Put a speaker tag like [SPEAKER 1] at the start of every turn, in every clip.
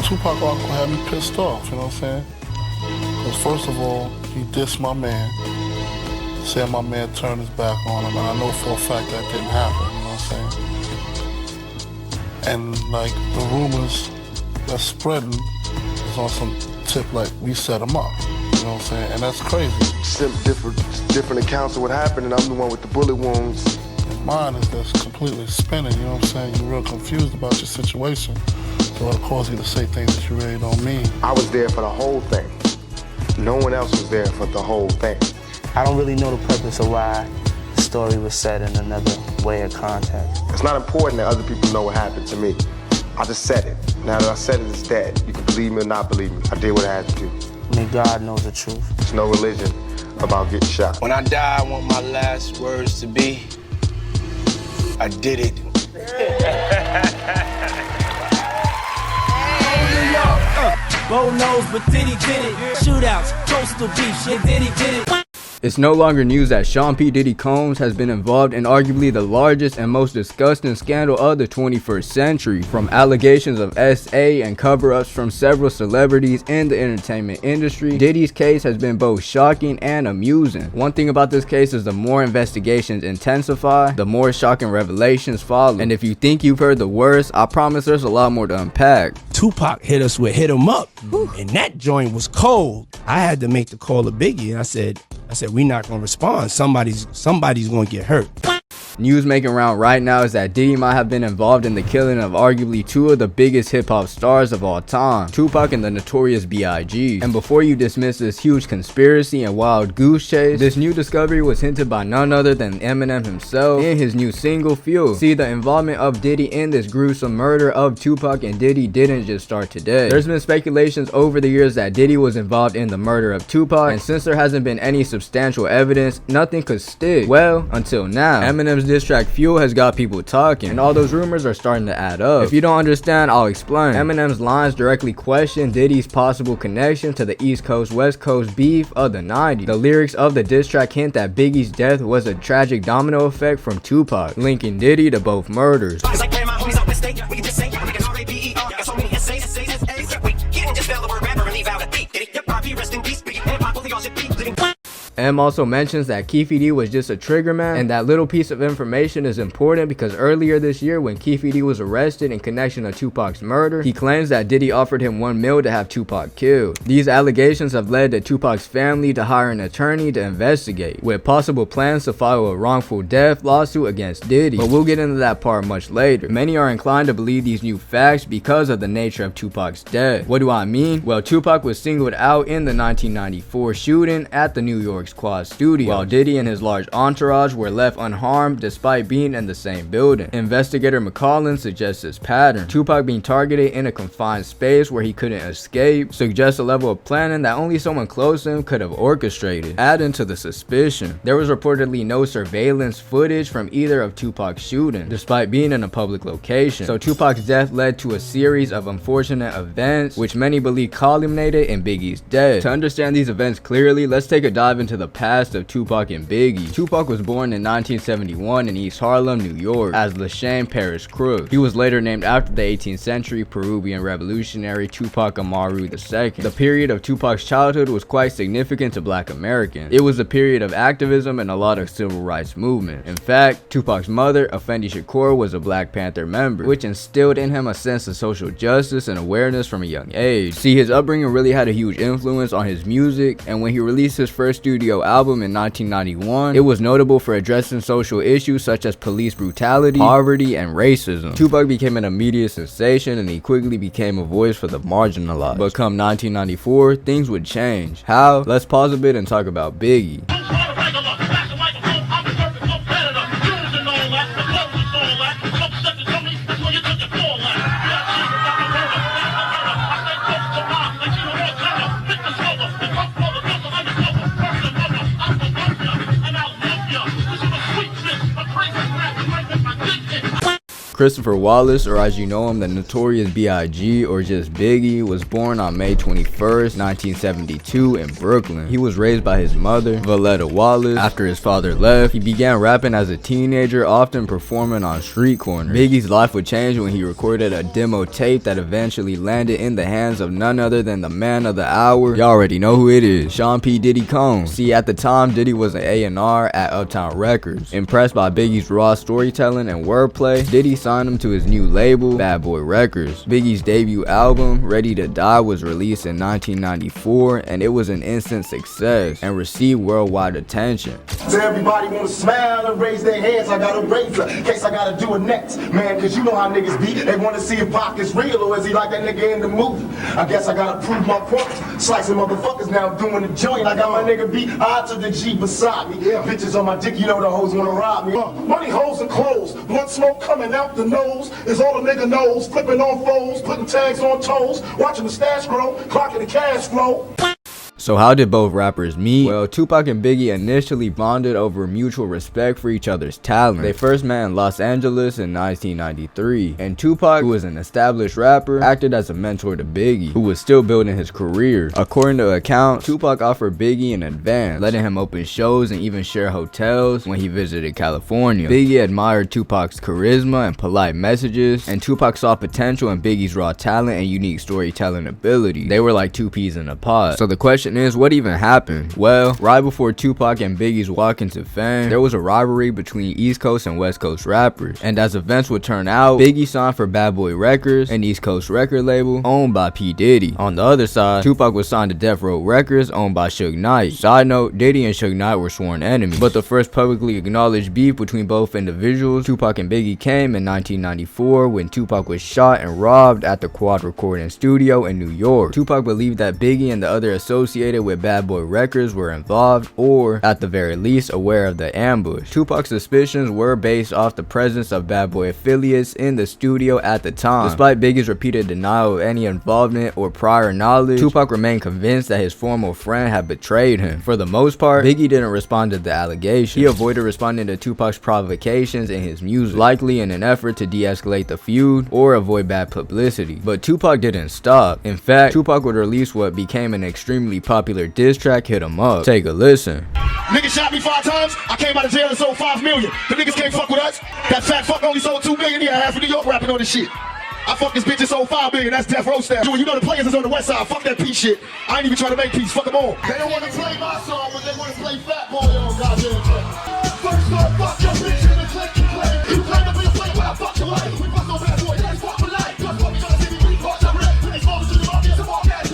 [SPEAKER 1] Tupac article had me pissed off, you know what I'm saying? Because first of all, he dissed my man, said my man turned his back on him, and I know for a fact that didn't happen, you know what I'm saying? And like the rumors that's spreading is on some tip like we set him up, you know what I'm saying? And that's crazy.
[SPEAKER 2] Different accounts of what happened, and I'm the one with the bullet wounds.
[SPEAKER 1] And mine is just completely spinning, you know what I'm saying? You're real confused about your situation, so it'll cause you to say things that you really don't mean.
[SPEAKER 2] I was there for the whole thing. No one else was there for the whole thing.
[SPEAKER 3] I don't really know the purpose of why the story was said in another way of contact.
[SPEAKER 2] It's not important that other people know what happened to me. I just said it. Now that I said it, it's dead. You can believe me or not believe me. I did what I had to do.
[SPEAKER 3] Only God knows the truth.
[SPEAKER 2] There's no religion about getting shot.
[SPEAKER 4] When I die, I want my last words to be, I did it.
[SPEAKER 5] Bo knows, but Diddy did it. Shootouts, coastal beef, shit, Diddy did it.
[SPEAKER 6] It's no longer news that Sean P. Diddy Combs has been involved in arguably the largest and most disgusting scandal of the 21st century, from allegations of SA and cover-ups from several celebrities in the entertainment industry. Diddy's case has been both shocking and amusing. One thing about this case is the more investigations intensify, the more shocking revelations follow. And if you think you've heard the worst, I promise there's a lot more to unpack.
[SPEAKER 5] Tupac hit us with Hit 'Em Up, and that joint was cold. I had to make the call to Biggie, and I said, we not gonna respond. Somebody's gonna get hurt.
[SPEAKER 6] News making round right now is that Diddy might have been involved in the killing of arguably two of the biggest hip-hop stars of all time, Tupac and the notorious B.I.G. And before you dismiss this huge conspiracy and wild goose chase, this new discovery was hinted by none other than Eminem himself in his new single, Fuel. See, the involvement of Diddy in this gruesome murder of Tupac and Diddy didn't just start today. There's been speculations over the years that Diddy was involved in the murder of Tupac, and since there hasn't been any substantial evidence, nothing could stick. Well, until now. Eminem's diss track Fuel has got people talking, and all those rumors are starting to add up. If you don't understand, I'll explain. Eminem's lines directly question Diddy's possible connection to the East Coast West Coast beef of the 90s. The lyrics of the diss track hint that Biggie's death was a tragic domino effect from Tupac, linking Diddy to both murders. M also mentions that Keefe D was just a trigger man, and that little piece of information is important because earlier this year when Keefe D was arrested in connection to Tupac's murder, he claims that Diddy offered him $1 million to have Tupac killed. These allegations have led to Tupac's family to hire an attorney to investigate, with possible plans to file a wrongful death lawsuit against Diddy, but we'll get into that part much later. Many are inclined to believe these new facts because of the nature of Tupac's death. What do I mean? Well, Tupac was singled out in the 1994 shooting at the New York Quad Studio, while Diddy and his large entourage were left unharmed despite being in the same building. Investigator McCollin suggests this pattern. Tupac being targeted in a confined space where he couldn't escape suggests a level of planning that only someone close to him could have orchestrated. Adding to the suspicion, there was reportedly no surveillance footage from either of Tupac's shootings, despite being in a public location. So Tupac's death led to a series of unfortunate events, which many believe culminated in Biggie's death. To understand these events clearly, let's take a dive into the past of Tupac and Biggie. Tupac was born in 1971 in East Harlem, New York, as LaShawn Paris Crooks. He was later named after the 18th century Peruvian revolutionary Tupac Amaru II. The period of Tupac's childhood was quite significant to Black Americans. It was a period of activism and a lot of civil rights movement. In fact, Tupac's mother, Afeni Shakur, was a Black Panther member, which instilled in him a sense of social justice and awareness from a young age. See, his upbringing really had a huge influence on his music, and when he released his first studio album in 1991, it was notable for addressing social issues such as police brutality, poverty, and racism. Tupac became an immediate sensation, and he quickly became a voice for the marginalized. But come 1994, things would change. How? Let's pause a bit and talk about Biggie. Christopher Wallace, or as you know him, the notorious B.I.G, or just Biggie, was born on May 21st, 1972 in Brooklyn. He was raised by his mother, Valletta Wallace. After his father left, he began rapping as a teenager, often performing on street corners. Biggie's life would change when he recorded a demo tape that eventually landed in the hands of none other than the man of the hour. Y'all already know who it is, Sean P. Diddy Combs. See, at the time, Diddy was an A&R at Uptown Records. Impressed by Biggie's raw storytelling and wordplay, Diddy signed him to his new label, Bad Boy Records. Biggie's debut album, Ready to Die, was released in 1994, and it was an instant success and received worldwide attention.
[SPEAKER 7] So everybody wanna smile and raise their hands. I got a razor in case I gotta do it next, man, cause you know how niggas be. They wanna see if Pac is real or is he like that nigga in the movie. I guess I gotta prove my point. Slicing motherfuckers now doing the joint. I got my nigga B.I.G to the G beside me. Bitches on my dick, you know the hoes wanna rob me. Money, hoes, and clothes. Blunt smoke coming out the nose is all a nigga knows. Flipping on foes, putting tags on toes, watching the stash grow, clocking the cash flow.
[SPEAKER 6] So how did both rappers meet? Well, Tupac and Biggie initially bonded over mutual respect for each other's talent. They first met in Los Angeles in 1993, and Tupac, who was an established rapper, acted as a mentor to Biggie, who was still building his career. According to accounts, Tupac offered Biggie an advance, letting him open shows and even share hotels when he visited California. Biggie admired Tupac's charisma and polite messages, and Tupac saw potential in Biggie's raw talent and unique storytelling ability. They were like two peas in a pod. So the question is, what even happened? Well, right before Tupac and Biggie's walk into fame, there was a rivalry between East Coast and West Coast rappers. And as events would turn out, Biggie signed for Bad Boy Records, an East Coast record label owned by P. Diddy. On the other side, Tupac was signed to Death Row Records, owned by Suge Knight. Side note, Diddy and Suge Knight were sworn enemies. But the first publicly acknowledged beef between both individuals, Tupac and Biggie, came in 1994 when Tupac was shot and robbed at the Quad Recording Studio in New York. Tupac believed that Biggie and the other associated with Bad Boy Records were involved, or at the very least aware of the ambush. Tupac's suspicions were based off the presence of Bad Boy affiliates in the studio at the time. Despite Biggie's repeated denial of any involvement or prior knowledge, Tupac remained convinced that his former friend had betrayed him. For the most part, Biggie didn't respond to the allegation. He avoided responding to Tupac's provocations in his music, likely in an effort to de-escalate the feud or avoid bad publicity. But Tupac didn't stop. In fact, Tupac would release what became an extremely popular diss track, Hit 'Em Up. Take a listen.
[SPEAKER 7] Niggas shot me 5 times. I came out of jail and sold 5 million. The niggas can't fuck with us. That fat fuck only sold 2 million. Yeah, half of New York rapping on this shit. I fuck this bitch and sold 5 million. That's Death Row style. You know the players is on the west side. Fuck that peace shit. I ain't even trying to make peace. Fuck them all. They don't want to play my song, but they want to play Fat Boy on goddamn track. First off, fuck your bitch in the click you play. You claim to be a player, but I fuck your life. We fuck on Bad Boy. That's fuck for life. That's what we gonna see. We fuck your rep. They fall to the market. Some more cash.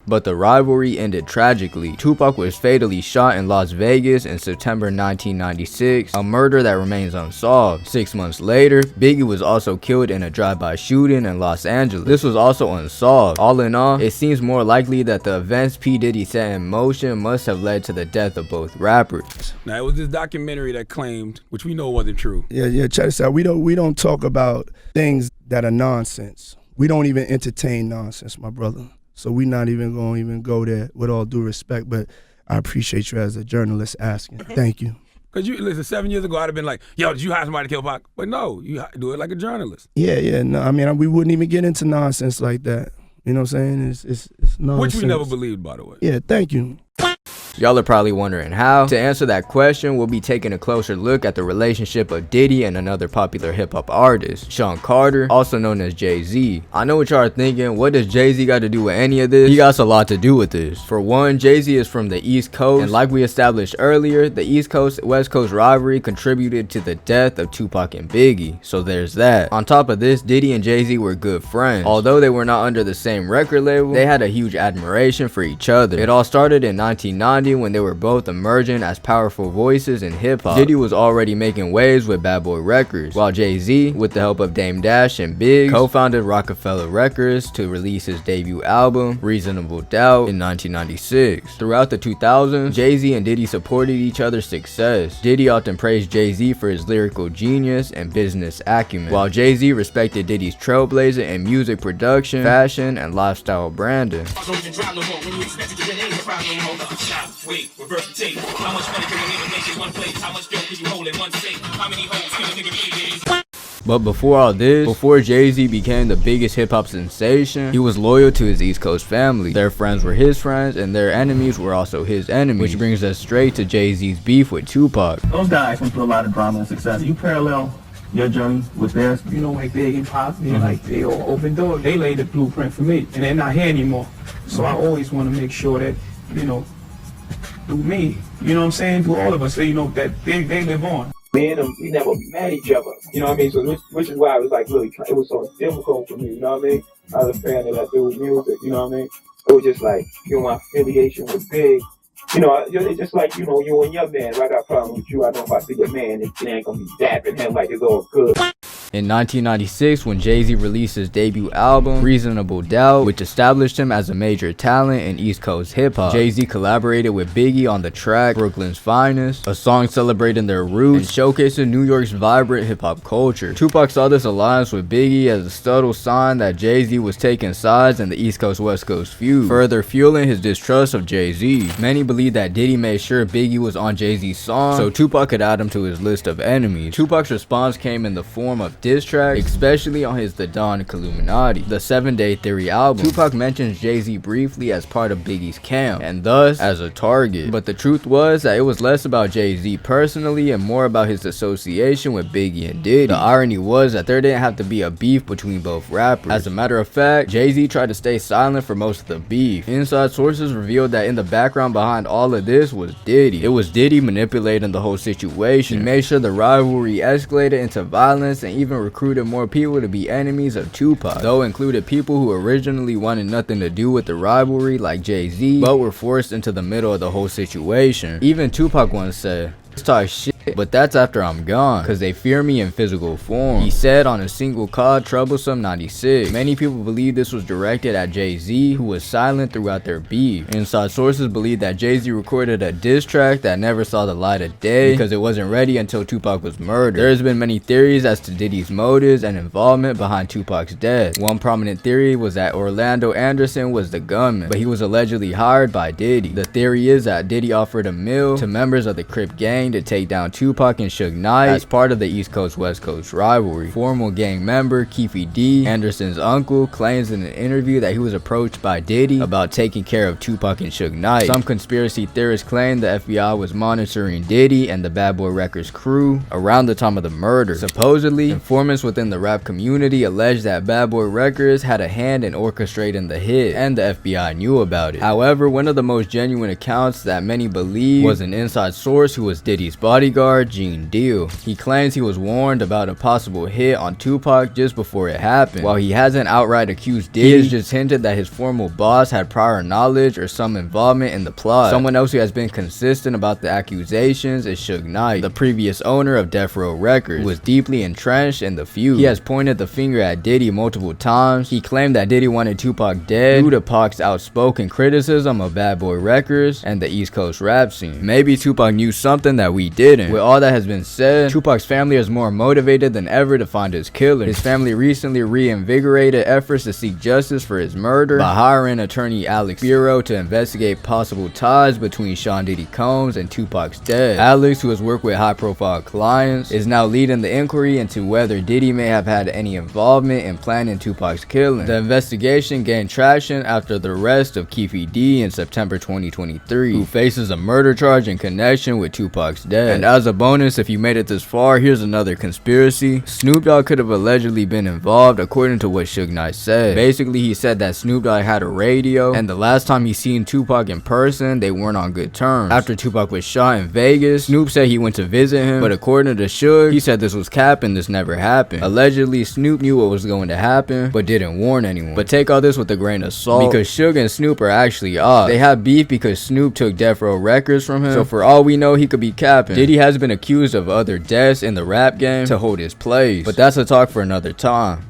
[SPEAKER 6] But the rivalry ended tragically. Tupac was fatally shot in Las Vegas in September 1996, a murder that remains unsolved. 6 months later, Biggie was also killed in a drive-by shooting in Los Angeles. This was also unsolved. All in all, it seems more likely that the events P. Diddy set in motion must have led to the death of both rappers.
[SPEAKER 8] Now, it was this documentary that claimed, which we know wasn't true.
[SPEAKER 5] Yeah, check this out. We don't talk about things that are nonsense. We don't even entertain nonsense, my brother. So we're not even going to go there, with all due respect, but I appreciate you as a journalist asking. Thank you.
[SPEAKER 8] Because you listen, 7 years ago, I'd have been like, yo, did you hire somebody to kill Pac? But no, you do it like a journalist.
[SPEAKER 5] Yeah, no, I mean, we wouldn't even get into nonsense like that. You know what I'm saying? It's nonsense.
[SPEAKER 8] Which we never believed, by the way.
[SPEAKER 5] Yeah, thank you.
[SPEAKER 6] Y'all are probably wondering how. To answer that question, we'll be taking a closer look at the relationship of Diddy and another popular hip-hop artist, Sean Carter, also known as Jay-Z. I know what y'all are thinking, what does Jay-Z got to do with any of this? He got a lot to do with this. For one, Jay-Z is from the East Coast, and like we established earlier, the East Coast-West Coast rivalry contributed to the death of Tupac and Biggie, so there's that. On top of this, Diddy and Jay-Z were good friends. Although they were not under the same record label, they had a huge admiration for each other. It all started in 1990 when they were both emerging as powerful voices in hip-hop. Diddy was already making waves with Bad Boy Records, while Jay-Z, with the help of Dame Dash and B.I.G, co-founded Rockefeller Records to release his debut album, Reasonable Doubt, in 1996. Throughout the 2000s, Jay-Z and Diddy supported each other's success. Diddy often praised Jay-Z for his lyrical genius and business acumen, while Jay-Z respected Diddy's trailblazer in music production, fashion, and lifestyle branding.
[SPEAKER 9] Wait, reverse the tape. How much money can a nigga make in one place? How much dope can you hold in one safe? How many hoes can a nigga make?
[SPEAKER 6] But before all this, before Jay-Z became the biggest hip-hop sensation, he was loyal to his East Coast family. Their friends were his friends, and their enemies were also his enemies, which brings us straight to Jay-Z's beef with Tupac.
[SPEAKER 10] Those guys went through a lot of drama and success. You parallel your journey with theirs.
[SPEAKER 11] You know, like Big and Pop, like they all open doors. They laid the blueprint for me, and they're not here anymore. So I always want to make sure that, you know, through me, you know what I'm saying, through all of us, so you know that they live on.
[SPEAKER 10] Me and them, we never met each other. You know what I mean? So which is why it was like really, it was so difficult for me. You know what I mean? I was a fan of that dude music. You know what I mean? It was just like, you know, my affiliation with Big. You know, it's just like, you know, you and your man. If I got problems with you, I know if I see your man, it ain't gonna be dapping him like it's all good.
[SPEAKER 6] In 1996, when Jay-Z released his debut album, Reasonable Doubt, which established him as a major talent in East Coast hip-hop, Jay-Z collaborated with Biggie on the track Brooklyn's Finest, a song celebrating their roots and showcasing New York's vibrant hip-hop culture. Tupac saw this alliance with Biggie as a subtle sign that Jay-Z was taking sides in the East Coast-West Coast feud, further fueling his distrust of Jay-Z. Many believe that Diddy made sure Biggie was on Jay-Z's song so Tupac could add him to his list of enemies. Tupac's response came in the form of diss tracks, especially on his The Dawn Illuminati, the 7 Day Theory album. Tupac mentions Jay-Z briefly as part of Biggie's camp, and thus as a target. But the truth was that it was less about Jay-Z personally and more about his association with Biggie and Diddy. The irony was that there didn't have to be a beef between both rappers. As a matter of fact, Jay-Z tried to stay silent for most of the beef. Inside sources revealed that in the background behind all of this was Diddy. It was Diddy manipulating the whole situation. He made sure the rivalry escalated into violence and even recruited more people to be enemies of Tupac, though included people who originally wanted nothing to do with the rivalry like Jay-Z, but were forced into the middle of the whole situation. Even Tupac once said, "Let's talk shit, but that's after I'm gone, cause they fear me in physical form," he said on a single called Troublesome 96. Many people believe this was directed at Jay-Z, who was silent throughout their beef. Inside sources believe that Jay-Z recorded a diss track that never saw the light of day because it wasn't ready until Tupac was murdered. There's been many theories as to Diddy's motives and involvement behind Tupac's death. One prominent theory was that Orlando Anderson was the gunman, but he was allegedly hired by Diddy. The theory is that Diddy offered a meal to members of the Crip gang to take down Tupac and Suge Knight as part of the East Coast West Coast rivalry. Former gang member Keefe D, Anderson's uncle, claims in an interview that he was approached by Diddy about taking care of Tupac and Suge Knight. Some conspiracy theorists claim the FBI was monitoring Diddy and the Bad Boy Records crew around the time of the murder. Supposedly, informants within the rap community alleged that Bad Boy Records had a hand in orchestrating the hit, and the FBI knew about it. However, one of the most genuine accounts that many believe was an inside source who was Diddy's bodyguard, Gene Deal. He claims he was warned about a possible hit on Tupac just before it happened. While he hasn't outright accused Diddy, he has just hinted that his former boss had prior knowledge or some involvement in the plot. Someone else who has been consistent about the accusations is Suge Knight, the previous owner of Death Row Records, who was deeply entrenched in the feud. He has pointed the finger at Diddy multiple times. He claimed that Diddy wanted Tupac dead due to Pac's outspoken criticism of Bad Boy Records and the East Coast rap scene. Maybe Tupac knew something that we didn't. With all that has been said, Tupac's family is more motivated than ever to find his killer. His family recently reinvigorated efforts to seek justice for his murder by hiring attorney Alex Bureau to investigate possible ties between Sean Diddy Combs and Tupac's death. Alex, who has worked with high-profile clients, is now leading the inquiry into whether Diddy may have had any involvement in planning Tupac's killing. The investigation gained traction after the arrest of Keefe D in September 2023, who faces a murder charge in connection with Tupac's death. And as a bonus, if you made it this far, here's another conspiracy. Snoop Dogg could have allegedly been involved, according to what Suge Knight said. Basically, he said that Snoop Dogg had a radio, and the last time he seen Tupac in person, they weren't on good terms. After Tupac was shot in Vegas, Snoop said he went to visit him, but according to Suge, he said this was cap and this never happened. Allegedly, Snoop knew what was going to happen, but didn't warn anyone. But take all this with a grain of salt, because Suge and Snoop are actually odd. They have beef because Snoop took Death Row Records from him, so for all we know, he could be capping. Diddy has been accused of other deaths in the rap game to hold his place, but that's a talk for another time.